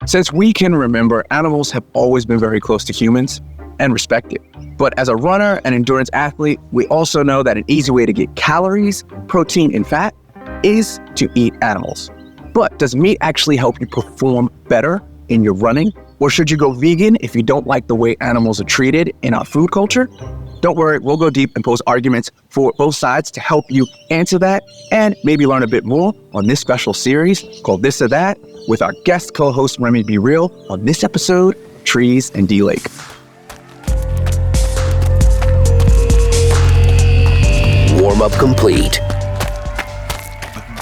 Since we can remember, animals have always been very close to humans and respected. But as a runner and endurance athlete, we also know that an easy way to get calories, protein, and fat is to eat animals. But does meat actually help you perform better in your running? Or should you go vegan if you don't like the way animals are treated in our food culture? Don't worry, we'll go deep and pose arguments for both sides to help you answer that and maybe learn a bit more on this special series called This or That with our guest co-host Remy Be Real on this episode, Trees and D-Lake. Warm-up complete.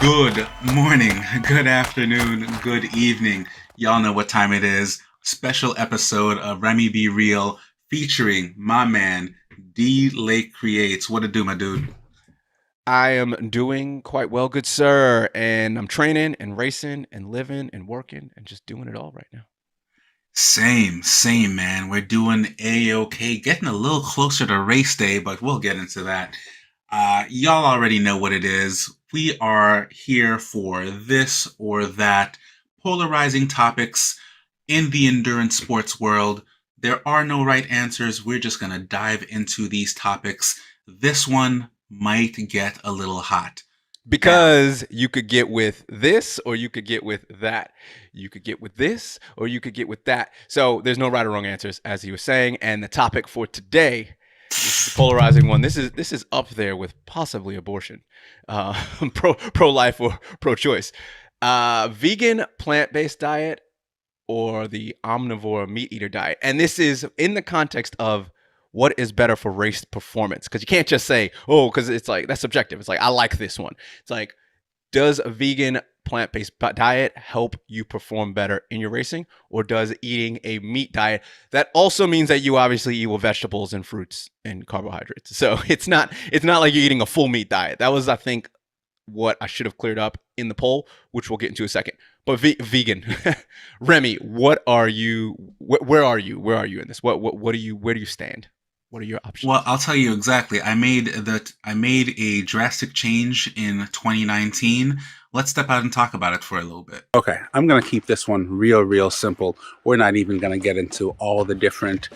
Good morning, good afternoon, good evening. Y'all know what time it is. Special episode of Remy Be Real featuring my man, D-Lake Creates. What it do, my dude? I am doing quite well, good sir. And I'm training and racing and living and working and just doing it all right now. Same, man. We're doing A-OK. Getting a little closer to race day, but we'll get into that. Y'all already know what it is. We are here for this or that, polarizing topics in the endurance sports world. There are no right answers. We're just going to dive into these topics. This one might get a little hot. Because you could get with this or you could get with that. You could get with this or you could get with that. So there's no right or wrong answers, as he was saying. And the topic for today, this is a polarizing one. This is up there with possibly abortion, pro-life or pro-choice. Vegan plant-based diet or the omnivore meat eater diet. And this is in the context of what is better for race performance. Because you can't just say, oh, because it's like, that's subjective. It's like, I like this one. It's like, does a vegan plant-based diet help you perform better in your racing? Or does eating a meat diet, that also means that you obviously eat with vegetables and fruits and carbohydrates. So it's not like you're eating a full meat diet. That was, I think, what I should have cleared up in the poll, which we'll get into in a second. But vegan, Remy, what are you? Where are you? Where are you in this? Where do you stand? What are your options? Well, I'll tell you exactly. I made a drastic change in 2019. Let's step out and talk about it for a little bit. Okay, I'm going to keep this one real simple. We're not even going to get into all the different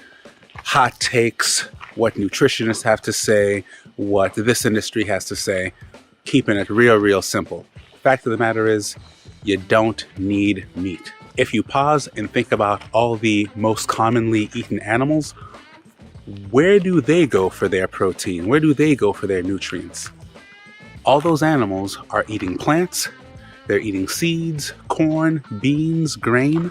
hot takes, what nutritionists have to say, what this industry has to say. Keeping it real simple. Fact of the matter is, you don't need meat. If you pause and think about all the most commonly eaten animals, where do they go for their protein? Where do they go for their nutrients? All those animals are eating plants, they're eating seeds, corn, beans, grain,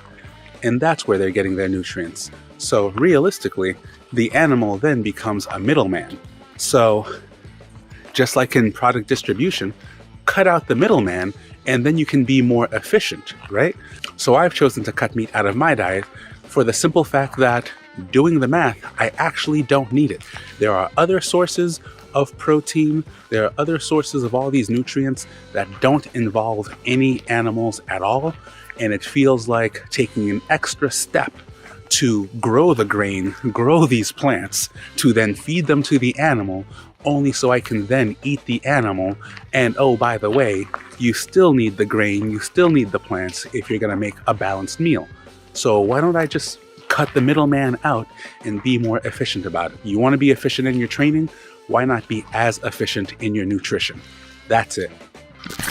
and that's where they're getting their nutrients. So realistically, the animal then becomes a middleman. So just like in product distribution, cut out the middleman and then you can be more efficient, right? So I've chosen to cut meat out of my diet for the simple fact that doing the math, I actually don't need it. There are other sources of protein, there are other sources of all these nutrients that don't involve any animals at all, and it feels like taking an extra step to grow the grain, grow these plants, to then feed them to the animal, only so I can then eat the animal. And oh, by the way, you still need the grain, you still need the plants if you're gonna make a balanced meal. So why don't I just cut the middleman out and be more efficient about it? You wanna be efficient in your training? Why not be as efficient in your nutrition? That's it.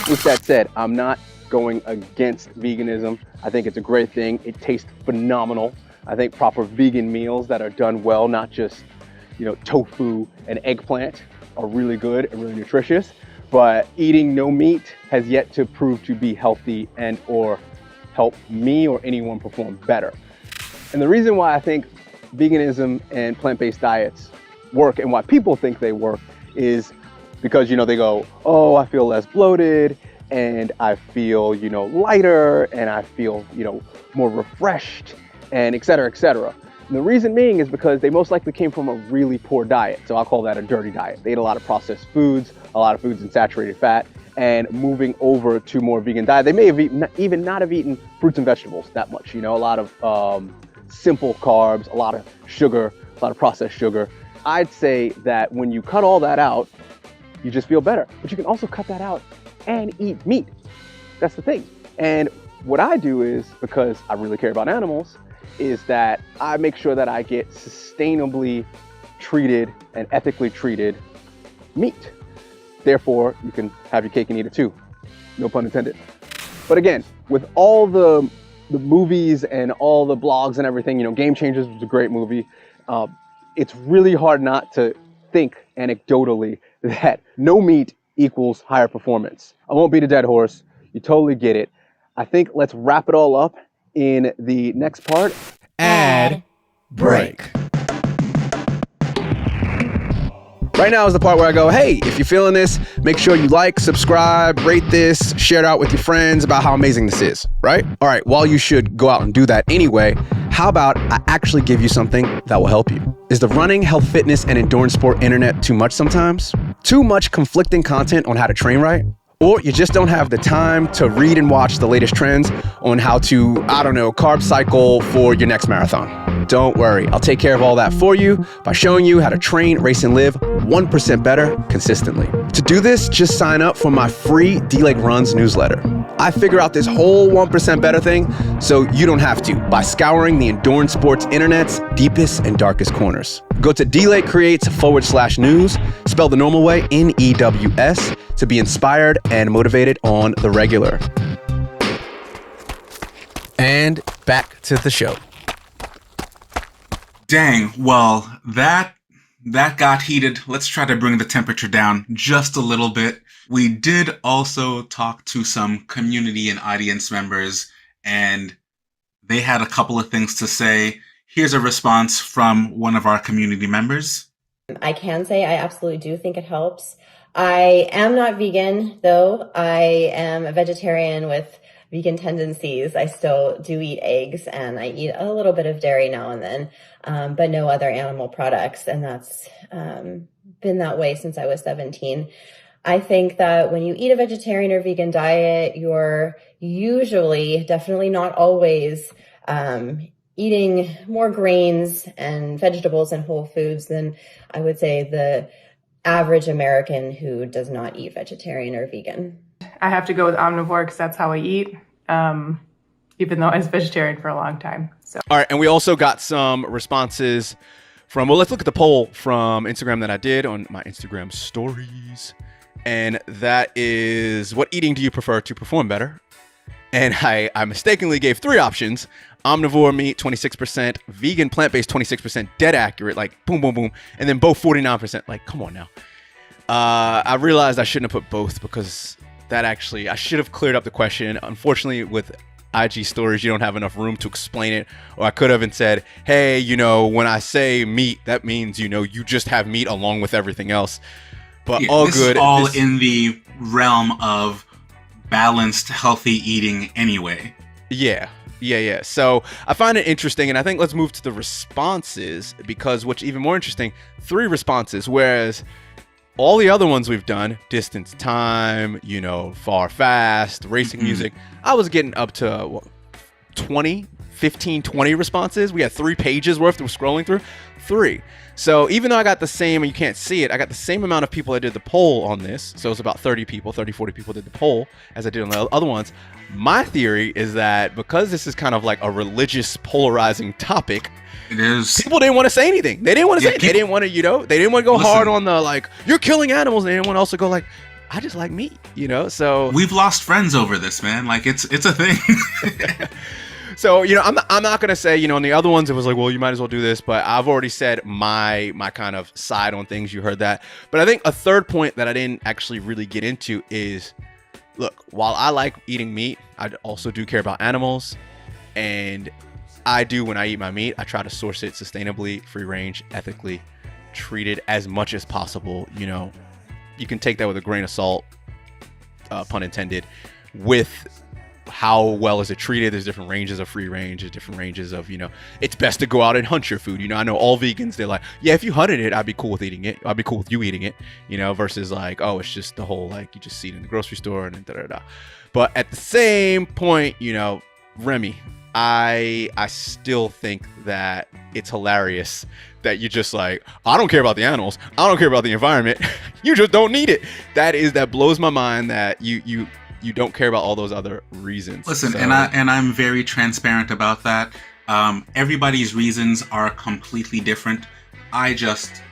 With that said, I'm not going against veganism. I think it's a great thing. It tastes phenomenal. I think proper vegan meals that are done well, not just tofu and eggplant, are really good and really nutritious, but eating no meat has yet to prove to be healthy and or help me or anyone perform better. And the reason why I think veganism and plant-based diets work and why people think they work is because, they go, oh, I feel less bloated and I feel, lighter and I feel, more refreshed and et cetera, et cetera. And the reason being is because they most likely came from a really poor diet. So I'll call that a dirty diet. They ate a lot of processed foods, a lot of foods in saturated fat, and moving over to more vegan diet, they may have even not have eaten fruits and vegetables that much. A lot of simple carbs, a lot of sugar, a lot of processed sugar. I'd say that when you cut all that out, you just feel better. But you can also cut that out and eat meat. That's the thing. And what I do is, because I really care about animals, is that I make sure that I get sustainably treated and ethically treated meat. Therefore, you can have your cake and eat it too. No pun intended. But again, with all the movies and all the blogs and everything, Game Changers was a great movie. It's really hard not to think anecdotally that no meat equals higher performance. I won't beat a dead horse. You totally get it. I think let's wrap it all up in the next part. Ad break. Right now is the part where I go, hey, if you're feeling this, make sure you like, subscribe, rate this, share it out with your friends about how amazing this is, right? All right, while you should go out and do that anyway, how about I actually give you something that will help you? Is the running, health, fitness, and endurance sport internet too much sometimes? Too much conflicting content on how to train right? Or you just don't have the time to read and watch the latest trends on how to, carb cycle for your next marathon. Don't worry, I'll take care of all that for you by showing you how to train, race, and live 1% better consistently. To do this, just sign up for my free D-Lake Runs newsletter. I figure out this whole 1% better thing so you don't have to by scouring the endurance sports internet's deepest and darkest corners. Go to dlakecreates.com/news, spell the normal way, NEWS, to be inspired and motivated on the regular. And back to the show. Dang, well, that got heated. Let's try to bring the temperature down just a little bit. We did also talk to some community and audience members, and they had a couple of things to say. Here's a response from one of our community members. I can say I absolutely do think it helps. I am not vegan, though. I am a vegetarian with vegan tendencies. I still do eat eggs, and I eat a little bit of dairy now and then, but no other animal products. And that's been that way since I was 17. I think that when you eat a vegetarian or vegan diet, you're usually, definitely not always, eating more grains and vegetables and whole foods than I would say the average American who does not eat vegetarian or vegan. I have to go with omnivore because that's how I eat, even though I was vegetarian for a long time. So. All right, and we also got some responses from, let's look at the poll from Instagram that I did on my Instagram stories. And that is, what eating do you prefer to perform better? And I mistakenly gave 3 options. Omnivore meat, 26%, vegan plant-based, 26%, dead accurate, like boom, boom, boom. And then both 49%, like, come on now. I realized I shouldn't have put both because that actually, I should have cleared up the question. Unfortunately, with IG stories, you don't have enough room to explain it. Or I could have said, hey, when I say meat, that means, you just have meat along with everything else. But all this good. Is all in the realm of balanced, healthy eating anyway. Yeah. So I find it interesting, and I think let's move to the responses, because what's even more interesting, 3 responses, whereas all the other ones we've done, distance time, far fast, racing music, I was getting up to 20 responses. We had 3 pages worth of scrolling through. 3. So even though I got the same, and you can't see it, I got the same amount of people that did the poll on this. So it's about 30 people, 30, 40 people did the poll as I did on the other ones. My theory is that because this is kind of like a religious polarizing topic, it is. People didn't want to say anything. They didn't want to say it. They didn't want to, they didn't want to go hard on the, like, you're killing animals. And they didn't want to also go like, I just like meat, so. We've lost friends over this, man. Like, it's a thing. So, I'm not going to say, on the other ones, it was like, well, you might as well do this. But I've already said my kind of side on things. You heard that. But I think a third point that I didn't actually really get into is, look, while I like eating meat, I also do care about animals. And I do, when I eat my meat, I try to source it sustainably, free range, ethically, treat it as much as possible. You can take that with a grain of salt, pun intended, with how well is it treated. There's different ranges of free range, there's different ranges of, it's best to go out and hunt your food. I know all vegans, they're like, yeah, if you hunted it, I'd be cool with eating it. I'd be cool with you eating it, versus like, oh, it's just the whole, like, you just see it in the grocery store and da-da-da. But at the same point, Remy, I still think that it's hilarious that you just like, I don't care about the animals, I don't care about the environment. You just don't need it. That blows my mind that you you don't care about all those other reasons. Listen, So- and I'm very transparent about that. Everybody's reasons are completely different. I just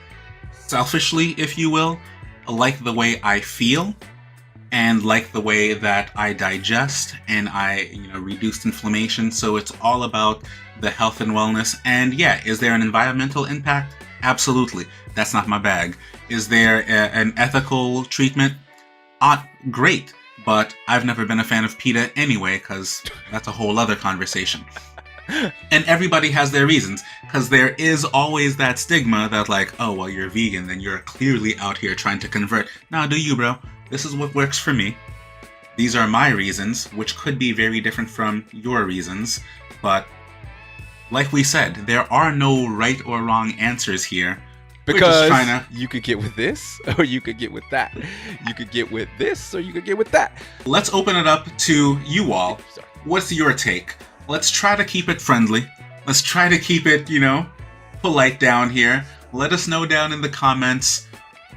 selfishly, if you will, like the way I feel and like the way that I digest and I, reduced inflammation. So it's all about the health and wellness. And yeah, is there an environmental impact? Absolutely. That's not my bag. Is there an ethical treatment? Great. But I've never been a fan of PETA anyway, because that's a whole other conversation. And everybody has their reasons, because there is always that stigma that like, oh, well, you're vegan, then you're clearly out here trying to convert. Now, do you, bro? This is what works for me. These are my reasons, which could be very different from your reasons. But like we said, there are no right or wrong answers here. Because you could get with this, or you could get with that. You could get with this, or you could get with that. Let's open it up to you all. Sorry. What's your take? Let's try to keep it friendly. Let's try to keep it, polite down here. Let us know down in the comments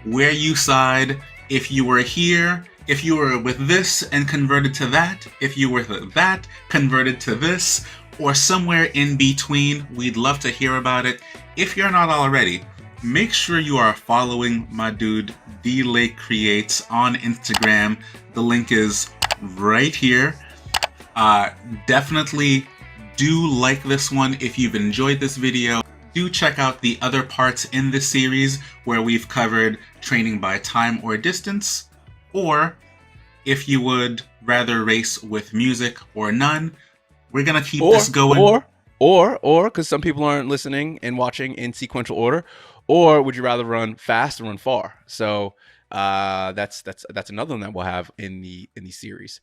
where you side. If you were here, if you were with this and converted to that, if you were with that, converted to this, or somewhere in between. We'd love to hear about it. If you're not already, make sure you are following my dude D-Lake Creates on Instagram. The link is right here. Definitely do like this one if you've enjoyed this video. Do check out the other parts in this series where we've covered training by time or distance, or if you would rather race with music or none. We're gonna keep this going. Or because some people aren't listening and watching in sequential order, or would you rather run fast or run far? So that's another one that we'll have in the series.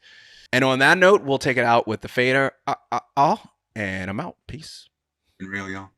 And on that note, we'll take it out with the fader. And I'm out. Peace. Real, y'all.